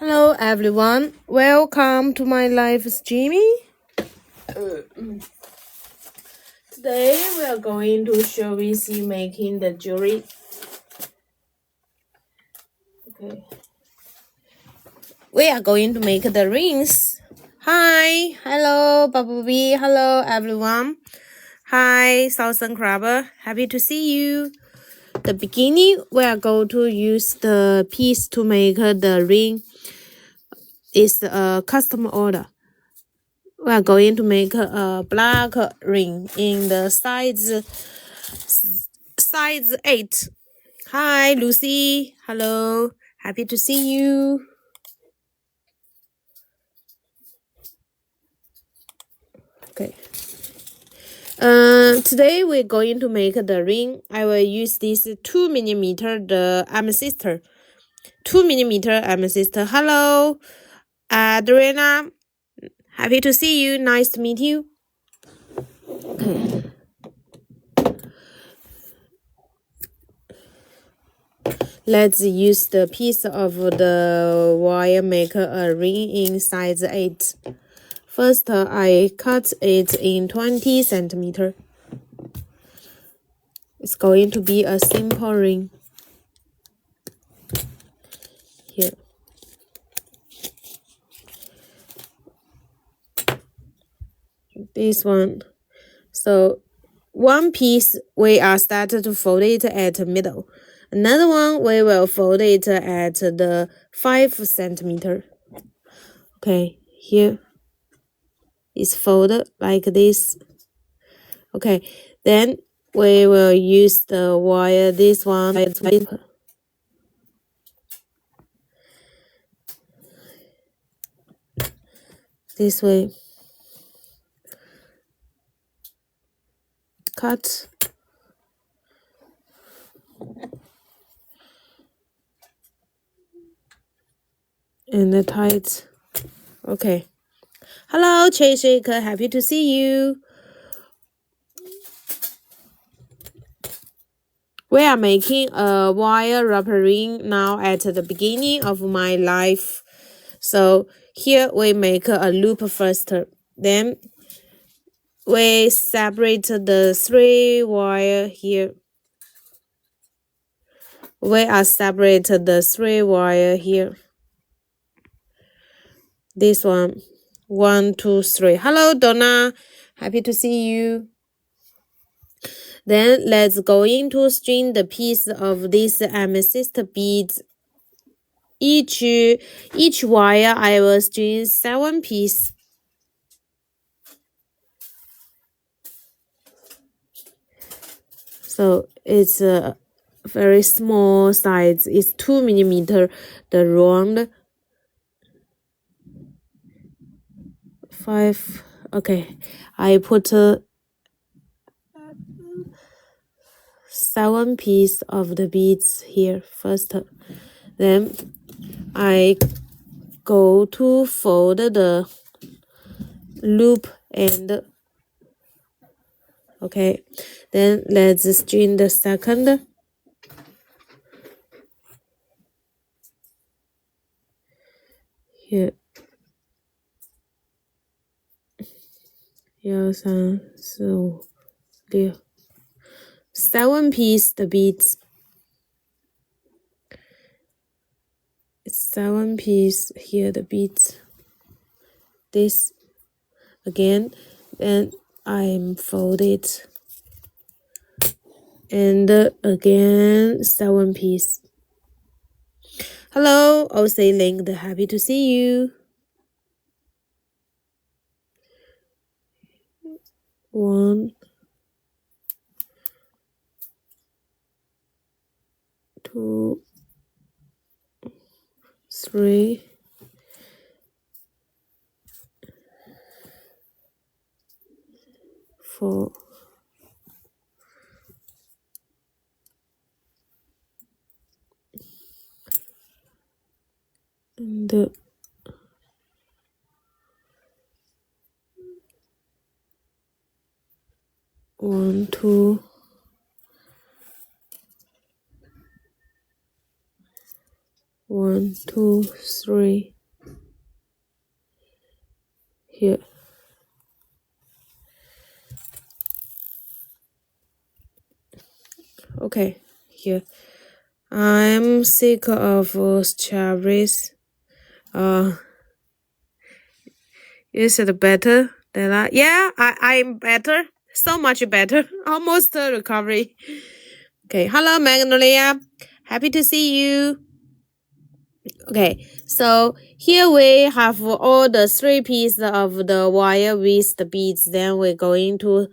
Hello everyone, welcome to my live streaming. Today we are going to show you making the jewelry. Okay. We are going to make the rings. Hi, hello Bubblebee, hello everyone. Hi Southern Crabber, happy to see you. The beginning we are going to use the piece to make the ring. It's a custom order. We are going to make a black ring in the size 8. Hi, Lucy. Hello. Happy to see you. Okay. Today we're going to make the ring. I will use this 2mm the amethyst. 2mm amethyst. Hello, Adriana. Happy to see you. Nice to meet you. Okay. Let's use the piece of the wire make a ring in size 8. First, I cut it in 20 centimeter. It's going to be a simple ring. Here. This one. So, one piece we are started to fold it at the middle. Another one we will fold it at the 5 centimeter. Okay, here. It's folded like this. Okay, then we will use the wire, this one, this way. Cut. And tie it. Okay. Hello, Chase Shaker. Happy to see you. We are making a wire wrapper ring now at the beginning of my life. So here we make a loop first. Then we separate the 3 wire here. We are separate the 3 wire here. This one. 1, 2, 3. Hello, Donna. Happy to see you. Then let's go into string the piece of this amethyst beads. Each wire I will string 7 pieces. So it's a very small size. It's 2mm the round. 5. Okay, I put 7 pieces of the beads here first. Then I go to fold the loop and okay, then let's string the second. Here. 1、2、3、4、5、6。7 pieces the beads. It's 7 pieces here the beads. This again, then I'm fold it. And again 7 pieces. Hello, OC Linked. Happy to see you. 1, 2, 3, 4. And 1, 2, 1, 2, 3 here. Okay, here. I'm sick of strawberries. Is it better than I? Yeah, I'm better. So much better. Almost recovery. Okay, hello Magnolia. Happy to see you. Okay, so here we have all the 3 pieces of the wire with the beads. Then we're going to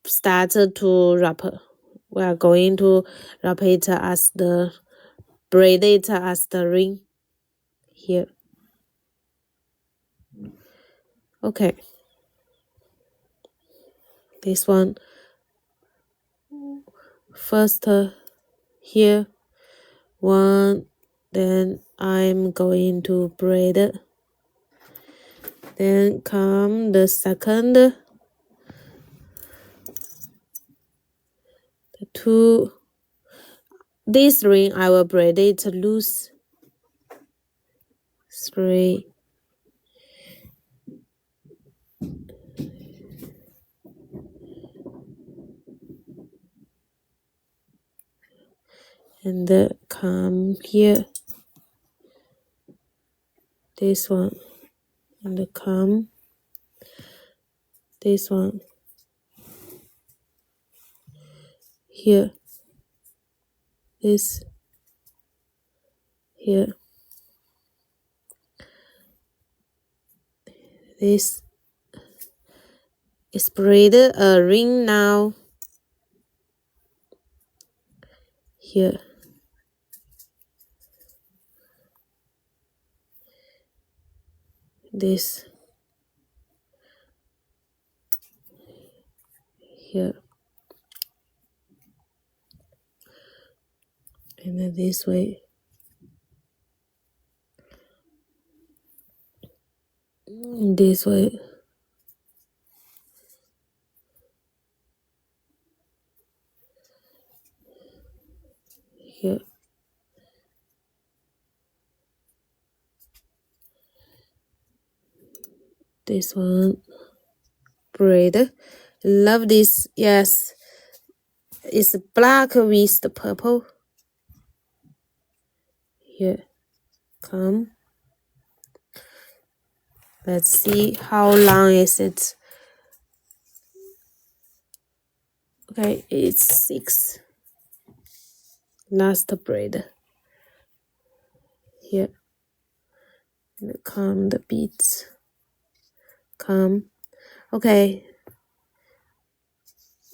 start to wrap. We are going to wrap it as the braid it as the ring here. Okay, this one first here 1, then I'm going to braid it. Then come the second, the 2. This ring I will braid it loose. 3, and come here. This one, and come this one here. This here. This is braid a ring now. Here. This here. And then this way. This way. Here. This one. Braid. Love this. Yes. It's black with the purple. Here. Come. Let's see how long is it. Okay, it's 6. Last braid. Here. And come the beads. Come. Okay.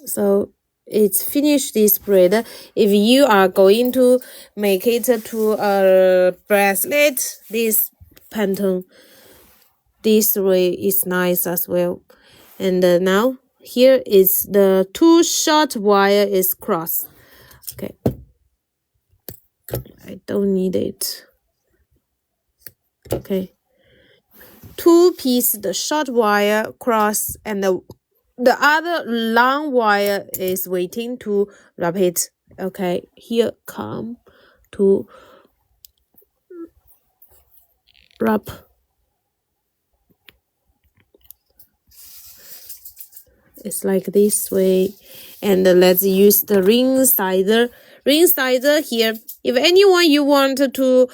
So it's finished this braid. If you are going to make it to a bracelet, this pattern, this way is nice as well. And now here is the 2 short wire is crossed. Okay, I don't need it. Okay, 2 pieces the short wire cross, and the other long wire is waiting to wrap it. Okay, here come to wrap. It's like this way. And let's use the ring sizer. Ring sizer here. If anyone you want to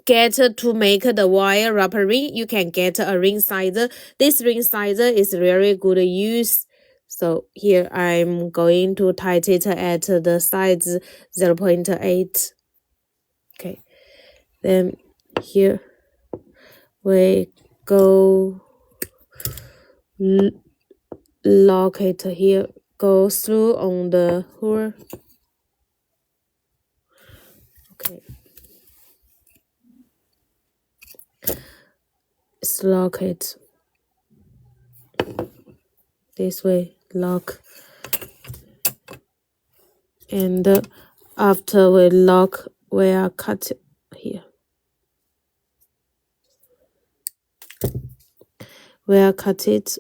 get to make the wire wrapper ring, you can get a ring sizer. This ring sizer is very good use. So here I'm going to tight it at the size 0.8. Okay. Then here we go lock it here, go through on the hole. Okay. Let's lock it. This way, lock. And after we lock, we are cut here. We are cut it.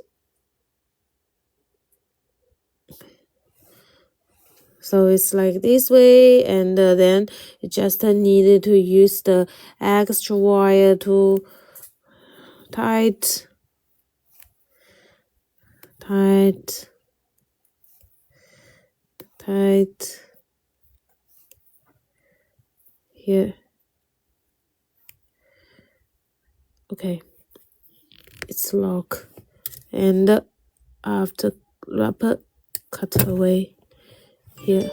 So it's like this way, and then you just needed to use the extra wire to tight here. Okay, it's lock, and after rubber cut away here.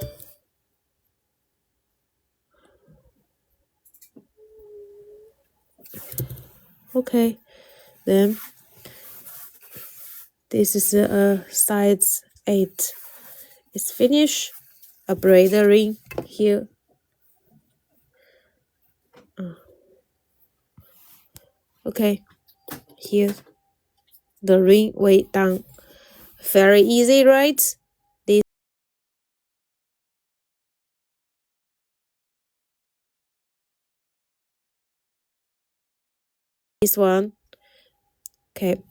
Okay, then this is a size 8. It's finished. A braid ring here. Okay, here the ring way down. Very easy, right? This one. Okay,